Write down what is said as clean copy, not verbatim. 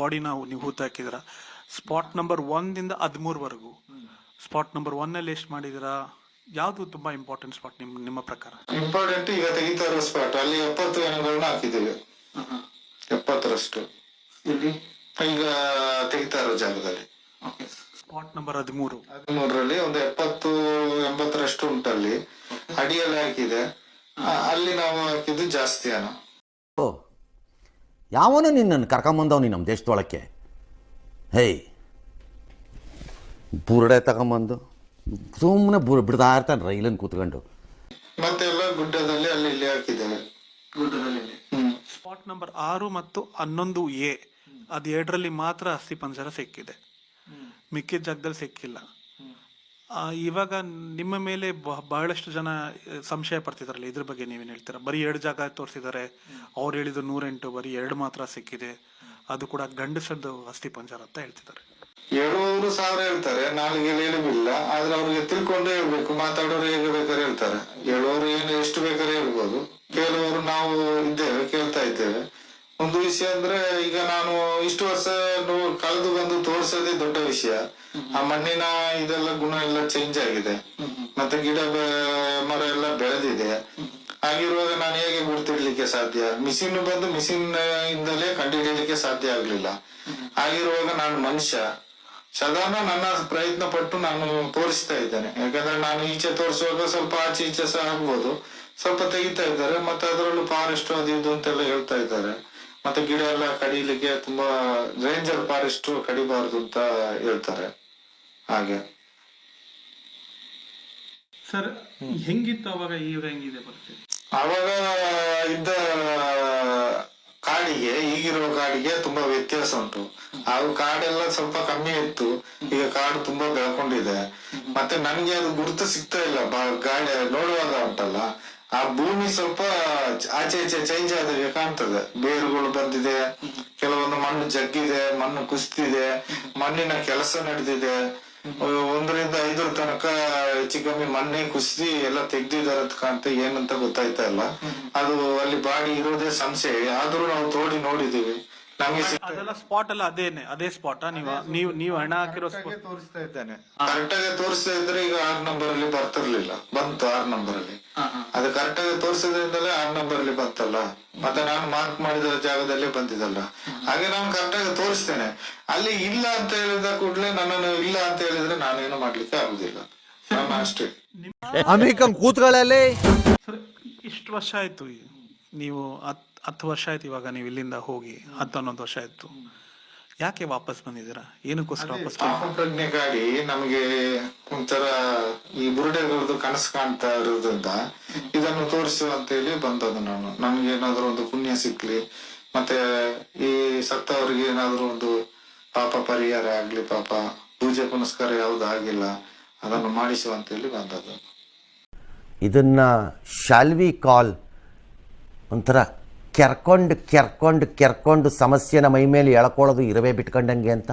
ಬಾಡಿನ ನೀವು ಹೂತು ಹಾಕಿದಿರ. Spot number 1 ಇಂದ 13ವರೆಗೂ ಸ್ಪಾಟ್ ನಂಬರ್ 1 ಅಲ್ಲಿ ಎಷ್ಟು ಮಾಡಿದಿರಾ? ಯಾವ್ದು ತುಂಬಾ ಇಂಪಾರ್ಟೆಂಟ್ ಸ್ಪಾಟ್ ನಿಮ್ಮ ಪ್ರಕಾರ? ಇಂಪಾರ್ಟೆಂಟ್ ಈಗ ತೆಗಿತಾ ಇರೋ ಸ್ಪಾಟ್ ಅಲ್ಲಿ 70 ಹೆಣಗಳನ್ನ ಹಾಕಿದ್ದೇವೆ. 70ರಷ್ಟು ಇಲ್ಲಿ ಈಗ ತೆಗಿತಾ ಇರೋ ಜಾಗದಲ್ಲಿ. ಸ್ಪಾಟ್ ನಂಬರ್ 13ರಲ್ಲಿ ಒಂದು 70-80ರಷ್ಟು ಉಂಟಲ್ಲಿ. ಅಡಿಯಲ್ಲಿ ಹಾಕಿದೆ, ಅಲ್ಲಿ ನಾವು ಹಾಕಿದ್ದು ಜಾಸ್ತಿ ಹಣ. ಓ, ಯಾವನು ನಿನ್ನನ್ನು ಕರ್ಕೊಂಬಂದವನಿ ನಮ್ಮ ದೇಶದೊಳಕ್ಕೆ? ಹೇಯ್, ಬುರುಡೆ ತಗೊಂಬಂದು ಸುಮ್ಮನೆ ಬಿಡ್ತಾ ಇರ್ತಾನೆ ರೈಲನ್ನು ಕೂತ್ಕೊಂಡು. ಮತ್ತೆ ಎಲ್ಲ ಗುಡ್ಡದಲ್ಲಿ ಅಲ್ಲಿ ಇಲ್ಲಿ ಹಾಕಿದ್ದೇವೆ. ಗುಡ್ಡದಲ್ಲಿ ಸ್ಪಾಟ್ ನಂಬರ್ 6 ಮತ್ತು 11A ಅದು 2ರಲ್ಲಿ ಮಾತ್ರ ಅಸ್ಥಿ ಪಂಜರ ಸಿಕ್ಕಿದೆ, ಮಿಕ್ಕಿದ ಜಾಗದಲ್ಲಿ ಸಿಕ್ಕಿಲ್ಲ. ಇವಾಗ ನಿಮ್ಮ ಮೇಲೆ ಬಹಳಷ್ಟು ಜನ ಸಂಶಯ ಪಡ್ತಿದಾರಲ್ಲ, ಇದ್ರ ಬಗ್ಗೆ ನೀವೇನು ಹೇಳ್ತೀರಾ? ಬರೀ 2 ಜಾಗ ತೋರಿಸಿದ್ದಾರೆ, ಅವ್ರು ಹೇಳಿದ್ದು 108, ಬರೀ 2 ಮಾತ್ರ ಸಿಕ್ಕಿದೆ, ಅದು ಕೂಡ ಗಂಡಸದ್ದು ಅಸ್ಥಿ ಪಂಜರ ಅಂತ ಹೇಳ್ತಿದ್ದಾರೆ. ಹೇಳುವವರು 1000 ಹೇಳ್ತಾರೆ, ನಾಲ್ಗೆ ಹೇಳಿಲ್ಲ. ಆದ್ರೆ ಅವ್ರಿಗೆ ತಿಳ್ಕೊಂಡೇ ಹೇಳ್ಬೇಕು, ಮಾತಾಡೋರು ಹೇಗೆ ಬೇಕಾದ್ರೆ ಹೇಳ್ತಾರೆ. ಹೇಳುವವರು ಏನು ಎಷ್ಟು ಬೇಕಾದ್ರೆ ಹೇಳ್ಬೋದು, ಕೇಳುವವರು ನಾವು ಇದ್ದೇವೆ, ಕೇಳ್ತಾ ಇದ್ದೇವೆ. ಒಂದು ವಿಷಯ ಅಂದ್ರೆ, ಈಗ ನಾನು ಇಷ್ಟು ವರ್ಷ ಕಳೆದು ಬಂದು ತೋರ್ಸೋದೇ ದೊಡ್ಡ ವಿಷಯ. ಆ ಮಣ್ಣಿನ ಇದೆಲ್ಲ ಗುಣ ಎಲ್ಲ ಚೇಂಜ್ ಆಗಿದೆ, ಮತ್ತೆ ಗಿಡ ಮರ ಎಲ್ಲ ಬೆಳೆದಿದೆ. ಹಾಗಿರುವಾಗ ನಾನು ಹೇಗೆ ಗುರ್ತಿಡ್ಲಿಕ್ಕೆ ಸಾಧ್ಯ? ಮಿಷಿನ್ ಬಂದು ಮಿಷಿನ್ ಇಂದಲೇ ಕಂಡುಹಿಡಿಯಲಿಕ್ಕೆ ಸಾಧ್ಯ ಆಗ್ಲಿಲ್ಲ. ಹಾಗಿರುವಾಗ ನಾನು ಮನುಷ್ಯ, ಸಾಧಾರಣ ನನ್ನ ಪ್ರಯತ್ನ ಪಟ್ಟು ನಾನು ತೋರಿಸ್ತಾ ಇದ್ದೇನೆ. ಯಾಕಂದ್ರೆ ನಾನು ಈಚೆ ತೋರಿಸುವಾಗ ಸ್ವಲ್ಪ ಆಚೆ ಈಚೆ ಸಹ ಆಗ್ಬೋದು, ಸ್ವಲ್ಪ ತೆಗಿತಾ ಇದ್ದಾರೆ. ಮತ್ತೆ ಅದರಲ್ಲೂ ಫಾರೆಸ್ಟ್ ಅದು ಇದು ಅಂತೆಲ್ಲ ಹೇಳ್ತಾ ಇದ್ದಾರೆ. ಮತ್ತೆ ಗಿಡ ಎಲ್ಲ ಕಡಿಲಿಕ್ಕೆ ತುಂಬಾ ರೇಂಜರ್ ಫಾರೆಸ್ಟ್ ಕಡಿಬಾರ್ದು ಅಂತ ಹೇಳ್ತಾರೆ. ಹಾಗೆ ಸರ್, ಹೆಂಗಿತ್ತು ಅವಾಗ, ಈಗ ಹೆಂಗಿದೆ ಪರಿಸ್ಥಿತಿ? ಅವಾಗ ಇದ್ದ ಕಾಡಿಗೆ ಈಗಿರೋ ಕಾಡಿಗೆ ತುಂಬಾ ವ್ಯತ್ಯಾಸ ಉಂಟು. ಆಗ ಕಾಡೆಲ್ಲ ಸ್ವಲ್ಪ ಕಮ್ಮಿ ಇತ್ತು, ಈಗ ಕಾಡು ತುಂಬಾ ಬೆಳ್ಕೊಂಡಿದೆ. ಮತ್ತೆ ನನ್ಗೆ ಅದು ಗುರುತು ಸಿಗ್ತಾ ಇಲ್ಲ. ಗಾಡಿ ನೋಡುವಾಗ ಉಂಟಲ್ಲ, ಆ ಭೂಮಿ ಸ್ವಲ್ಪ ಆಚೆ ಈಚೆ ಚೇಂಜ್ ಆದಾಗೆ ಕಾಣ್ತದೆ. ಬೇರುಗಳು ಬಂದಿದೆ, ಕೆಲವೊಂದು ಮಣ್ಣು ಜಗ್ಗಿದೆ, ಮಣ್ಣು ಕುಸಿದಿದೆ, ಮಣ್ಣಿನ ಕೆಲಸ ನಡೆದಿದೆ. 1ರಿಂದ 5 ತನಕ ಹೆಚ್ಚು ಕಮ್ಮಿ ಮಣ್ಣೆ ಕುಸಿದಿ ಎಲ್ಲ ತೆಗ್ದಿದಾರ ಅಂತ ಕಾಣ್ತ. ಏನಂತ ಗೊತ್ತಾಯ್ತಾ ಇಲ್ಲ. ಅದು ಅಲ್ಲಿ ಬಾಡಿ ಇರೋದೇ ಸಂಶಯ, ಆದ್ರೂ ನಾವು ತೋಡಿ ನೋಡಿದೀವಿ. ನಮ್ಗೆ ಅದೆಲ್ಲ ಸ್ಪಾಟ್ ಎಲ್ಲ ಅದೇ ಸ್ಪಾಟ್ ನೀವು ಹಣ ಹಾಕಿರೋ ತೋರಿಸ್ತಾ ಇದ್ದೇನೆ. ಕರೆಕ್ಟ್ ಆಗಿ ತೋರಿಸ್ತಾ ಇದ್ರೆ ಈಗ 6 ನಂಬರ್ ಅಲ್ಲಿ ಬರ್ತಿರ್ಲಿಲ್ಲ, ಬಂತು 6 ನಂಬರ್ ಅಲ್ಲಿ. ಅದು ಕರೆಕ್ಟ್ ಆಗಿ ತೋರಿಸೋದ್ರಿಂದಲೇ 6 ನಂಬರ್ ಅಲ್ಲಿ ಬಂತಲ್ಲ. ಮತ್ತೆ ನಾನು ಮಾರ್ಕ್ ಮಾಡಿದ ಜಾಗದಲ್ಲೇ ಬಂದಿದಲ್ಲ. ಹಾಗೆ ನಾನು ಕರೆಕ್ಟ್ ಆಗಿ ತೋರಿಸ್ತೇನೆ. ಅಲ್ಲಿ ಇಲ್ಲ ಅಂತ ಹೇಳಿದ ಕೂಡಲೇ ನನ್ನನ್ನು ಇಲ್ಲ ಅಂತ ಹೇಳಿದ್ರೆ ನಾನೇನು ಮಾಡ್ಲಿಕ್ಕೆ ಆಗುದಿಲ್ಲ. ನಾನು ಅಷ್ಟೇ. ಕೂತ್ಗಳಲ್ಲಿ ಇಷ್ಟು ವರ್ಷ ಆಯ್ತು, ನೀವು 10 ವರ್ಷ ಆಯ್ತು ಇವಾಗ ನೀವು ಇಲ್ಲಿಂದ ಹೋಗಿ, 10-11 ವರ್ಷ ಆಯ್ತು. ಯಾಕೆ ವಾಪಸ್ ಬಂದಿದ್ದೀರಾ? ಏನಕ್ಕೋಸ್ಕರ ವಾಪಸ್? ಪ್ರಜ್ಞೆ ಗಾಡಿ ನಮಗೆ ಒಂಥರ ಈ ಬುರುಡೆಗಳದ್ದು ಕನಸು ಕಾಣ್ತಾ ಇರೋದ್ರಿಂದ ಇದನ್ನು ತೋರಿಸು ಅಂತ ಹೇಳಿ ಬಂದದ್ದು ನಾನು. ನನ್ಗೆ ಏನಾದ್ರು ಒಂದು ಪುಣ್ಯ ಸಿಕ್ಲಿ, ಮತ್ತೆ ಈ ಸತ್ತವರಿಗೆ ಏನಾದ್ರು ಒಂದು ಪಾಪ ಪರಿಹಾರ ಆಗ್ಲಿ, ಪಾಪ ಪೂಜೆ ಪುನಸ್ಕಾರ ಯಾವ್ದು ಆಗಿಲ್ಲ, ಅದನ್ನು ಮಾಡಿಸುವ ಅಂತ ಹೇಳಿ ಬಂದದ್ದು. ಇದನ್ನ ಶಾಲ್ವಿ ಕಾಲ್ ಒಂಥರ ಕೆರ್ಕೊಂಡು ಸಮಸ್ಯೆನ ಮೈ ಮೇಲೆ ಎಳ್ಕೊಳ್ಳೋದು ಇರವೇ ಬಿಟ್ಕೊಂಡಂಗೆ ಅಂತ.